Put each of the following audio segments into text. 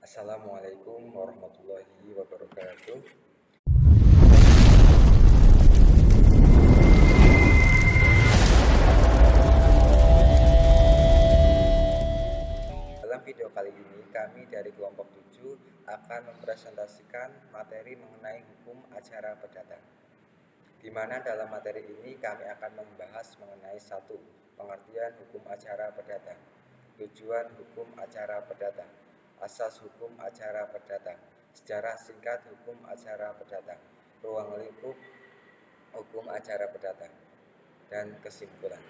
Assalamualaikum warahmatullahi wabarakatuh. Dalam video kali ini, kami dari kelompok 7 akan mempresentasikan materi mengenai hukum acara perdata. Di mana dalam materi ini kami akan membahas mengenai satu, pengertian hukum acara perdata, tujuan hukum acara perdata, asas hukum acara perdata, sejarah singkat hukum acara perdata, ruang lingkup hukum acara perdata, dan kesimpulan.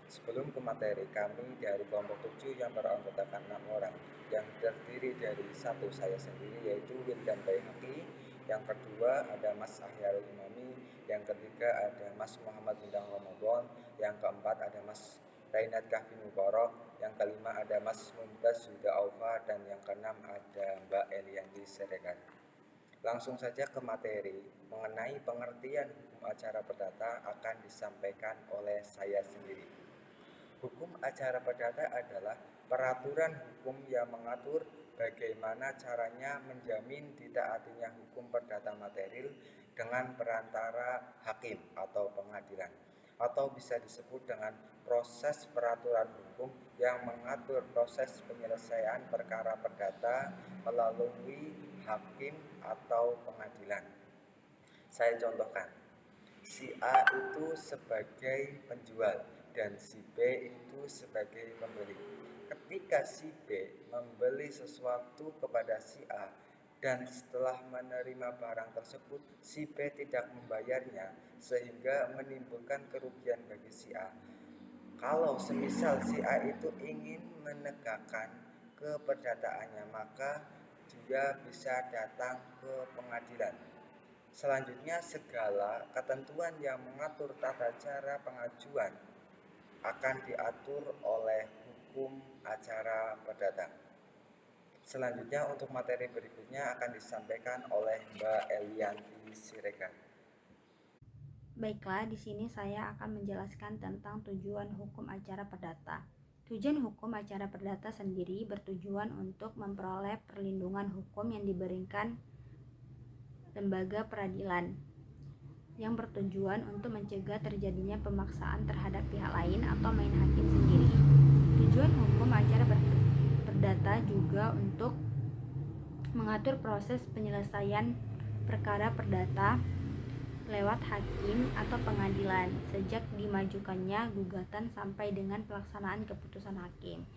Sebelum ke materi, kami dari kelompok 7 yang beranggotakan 6 orang yang terdiri dari satu saya sendiri yaitu Wildan Baihaqi, yang kedua ada Mas Ahyarul Imami, yang ketiga ada Mas Muhammad Bintang Ramadan, yang keempat ada Mas Rainat Kahfi Mubarak, yang kelima ada Mas Mumtaz Huda Aufa, dan yang keenam ada Mbak Elianti Seregar. Langsung saja ke materi. Mengenai pengertian hukum acara perdata akan disampaikan oleh saya sendiri. Hukum acara perdata adalah peraturan hukum yang mengatur bagaimana caranya menjamin ditaatinya hukum perdata material dengan perantara hakim atau pengadilan, atau bisa disebut dengan proses peraturan hukum yang mengatur proses penyelesaian perkara perdata melalui hakim atau pengadilan. Saya contohkan, si A itu sebagai penjual dan si B itu sebagai pembeli. Ketika si B membeli sesuatu kepada si A dan setelah menerima barang tersebut si B tidak membayarnya sehingga menimbulkan kerugian bagi si A. Kalau semisal si A itu ingin menegakkan keperdataannya, maka dia bisa datang ke pengadilan. Selanjutnya, segala ketentuan yang mengatur tata cara pengajuan akan diatur oleh hukum acara perdata. Selanjutnya, untuk materi berikutnya akan disampaikan oleh Mbak Elianti Siregar. Baiklah, di sini saya akan menjelaskan tentang tujuan hukum acara perdata. Tujuan hukum acara perdata sendiri bertujuan untuk memperoleh perlindungan hukum yang diberikan lembaga peradilan, yang bertujuan untuk mencegah terjadinya pemaksaan terhadap pihak lain atau main hakim sendiri. Tujuan hukum acara perdata juga untuk mengatur proses penyelesaian perkara perdata lewat hakim atau pengadilan sejak dimajukannya gugatan sampai dengan pelaksanaan keputusan hakim,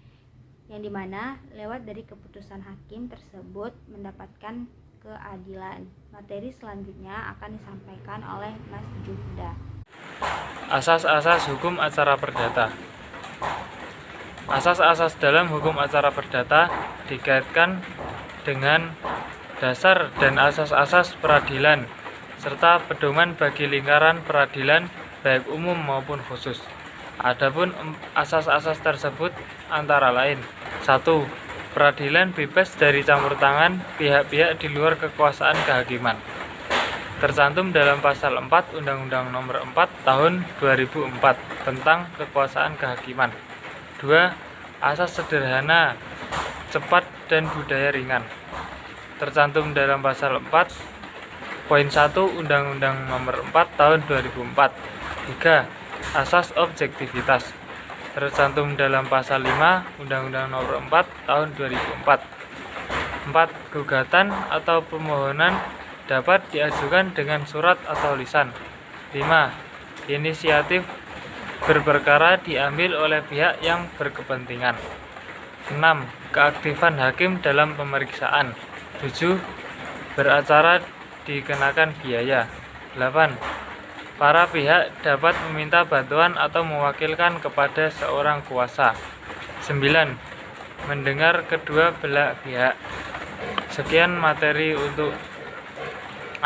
yang dimana lewat dari keputusan hakim tersebut mendapatkan keadilan. Materi selanjutnya akan disampaikan oleh Mas Juhda. Asas-asas hukum acara perdata. Asas-asas dalam hukum acara perdata dikaitkan dengan dasar dan asas-asas peradilan serta pedoman bagi lingkaran peradilan baik umum maupun khusus. Adapun asas-asas tersebut antara lain: 1. Peradilan bebas dari campur tangan pihak-pihak di luar kekuasaan kehakiman, tercantum dalam pasal 4 Undang-Undang Nomor 4 Tahun 2004 tentang kekuasaan kehakiman. 2. Asas sederhana, cepat, dan budaya ringan, tercantum dalam pasal 4 Poin 1 Undang-Undang Nomor 4 Tahun 2004. 3. Asas objektivitas, tercantum dalam pasal 5 Undang-Undang Nomor 4 Tahun 2004. 4. Gugatan atau permohonan dapat diajukan dengan surat atau lisan. 5. Inisiatif berperkara diambil oleh pihak yang berkepentingan. 6. Keaktifan hakim dalam pemeriksaan. 7. Beracara dikenakan biaya. 8. Para pihak dapat meminta bantuan atau mewakilkan kepada seorang kuasa. 9. Mendengar kedua belah pihak. Sekian materi untuk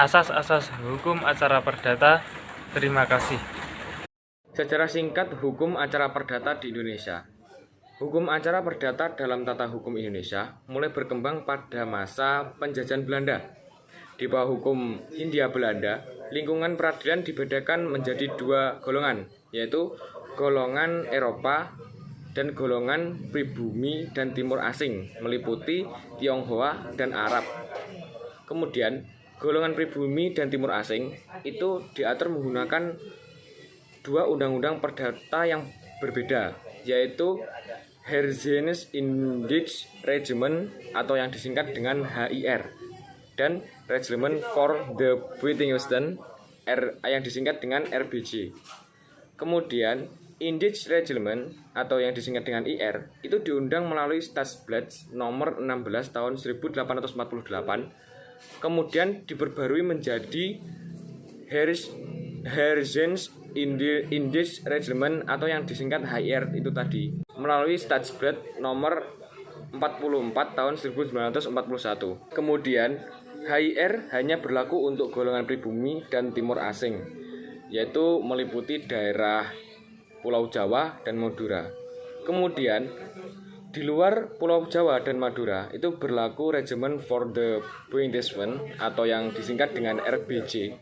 asas-asas hukum acara perdata. Terima kasih. Secara singkat hukum acara perdata di Indonesia. Hukum acara perdata dalam tata hukum Indonesia mulai berkembang pada masa penjajahan Belanda. Di bawah hukum Hindia Belanda, lingkungan peradilan dibedakan menjadi dua golongan, yaitu golongan Eropa dan golongan pribumi dan timur asing meliputi Tionghoa dan Arab. Kemudian golongan pribumi dan timur asing itu diatur menggunakan dua undang-undang perdata yang berbeda, yaitu Heeresgrenze Indisch Regiment atau yang disingkat dengan HIR dan Reglement for the Buitenwesten yang disingkat dengan RBG. Kemudian Indisch Regiment atau yang disingkat dengan IR itu diundang melalui Staatsblad nomor 16 tahun 1848, kemudian diperbarui menjadi Heeresgrenze Indisch Regiment atau yang disingkat HIR itu tadi melalui Staatsblad nomor 44 tahun 1941. Kemudian HIR hanya berlaku untuk golongan pribumi dan timur asing, yaitu meliputi daerah Pulau Jawa dan Madura. Kemudian di luar Pulau Jawa dan Madura itu berlaku Regiment for the Buitenwesten atau yang disingkat dengan RBJ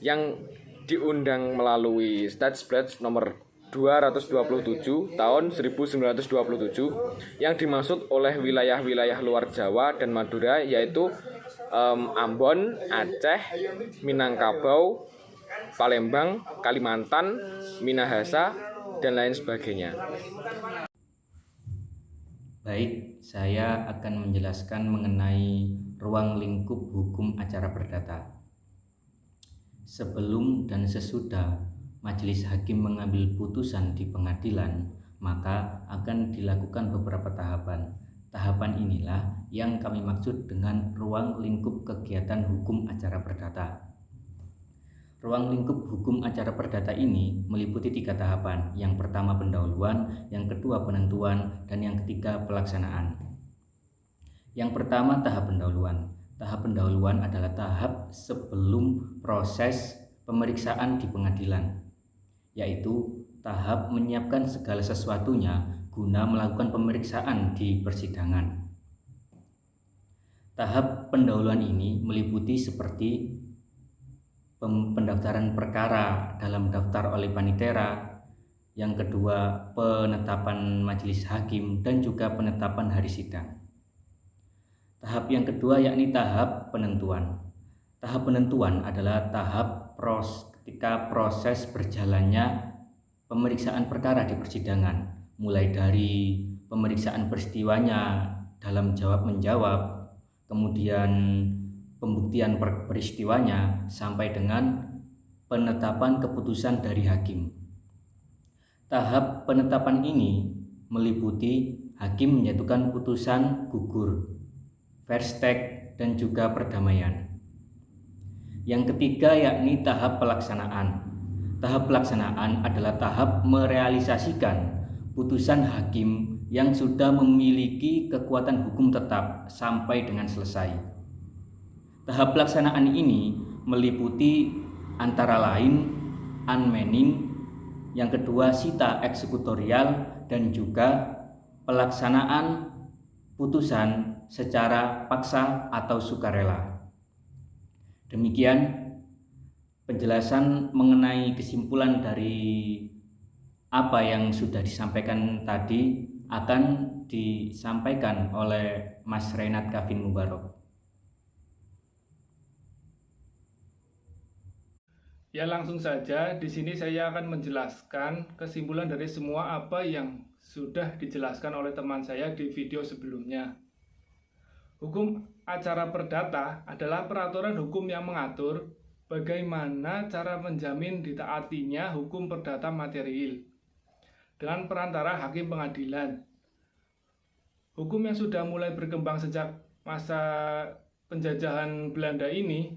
yang diundang melalui Staatsblad nomor 227 tahun 1927 yang dimaksud oleh wilayah-wilayah luar Jawa dan Madura yaitu Ambon, Aceh, Minangkabau, Palembang, Kalimantan, Minahasa, dan lain sebagainya. Baik, saya akan menjelaskan mengenai ruang lingkup hukum acara perdata. Sebelum dan sesudah majelis hakim mengambil putusan di pengadilan, maka akan dilakukan beberapa tahapan. Tahapan inilah yang kami maksud dengan ruang lingkup kegiatan hukum acara perdata. Ruang lingkup hukum acara perdata ini meliputi 3 tahapan. Yang pertama pendahuluan, yang kedua penentuan, dan yang ketiga pelaksanaan. Yang pertama tahap pendahuluan. Tahap pendahuluan adalah tahap sebelum proses pemeriksaan di pengadilan, yaitu tahap menyiapkan segala sesuatunya guna melakukan pemeriksaan di persidangan. Tahap pendahuluan ini meliputi seperti pendaftaran perkara dalam daftar oleh panitera, yang kedua penetapan majelis hakim, dan juga penetapan hari sidang. Tahap yang kedua yakni tahap penentuan. Tahap penentuan adalah tahap ketika proses berjalannya pemeriksaan perkara di persidangan, mulai dari pemeriksaan peristiwanya dalam jawab-menjawab, kemudian pembuktian peristiwanya sampai dengan penetapan keputusan dari hakim. Tahap penetapan ini meliputi hakim menjatuhkan putusan gugur, verstek, dan juga perdamaian. Yang ketiga yakni tahap pelaksanaan. Tahap pelaksanaan adalah tahap merealisasikan putusan hakim yang sudah memiliki kekuatan hukum tetap sampai dengan selesai. Tahap pelaksanaan ini meliputi antara lain unmanning, yang kedua sita eksekutorial, dan juga pelaksanaan putusan secara paksa atau sukarela. Demikian penjelasan mengenai kesimpulan dari apa yang sudah disampaikan tadi akan disampaikan oleh Mas Renat Kavin Mubarok. Ya, langsung saja di sini saya akan menjelaskan kesimpulan dari semua apa yang sudah dijelaskan oleh teman saya di video sebelumnya. Hukum acara perdata adalah peraturan hukum yang mengatur bagaimana cara menjamin ditaatinya hukum perdata material dengan perantara hakim pengadilan. Hukum yang sudah mulai berkembang sejak masa penjajahan Belanda ini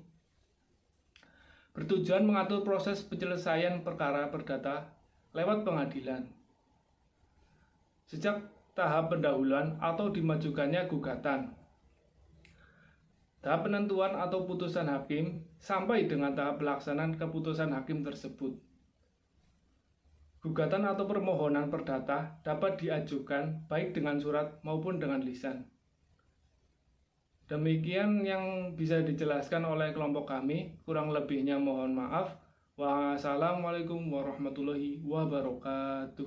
bertujuan mengatur proses penyelesaian perkara perdata lewat pengadilan. Sejak tahap pendahuluan atau dimajukannya gugatan, tahap penentuan atau putusan hakim, sampai dengan tahap pelaksanaan keputusan hakim tersebut. Gugatan atau permohonan perdata dapat diajukan baik dengan surat maupun dengan lisan. Demikian yang bisa dijelaskan oleh kelompok kami, kurang lebihnya mohon maaf. Wassalamualaikum warahmatullahi wabarakatuh.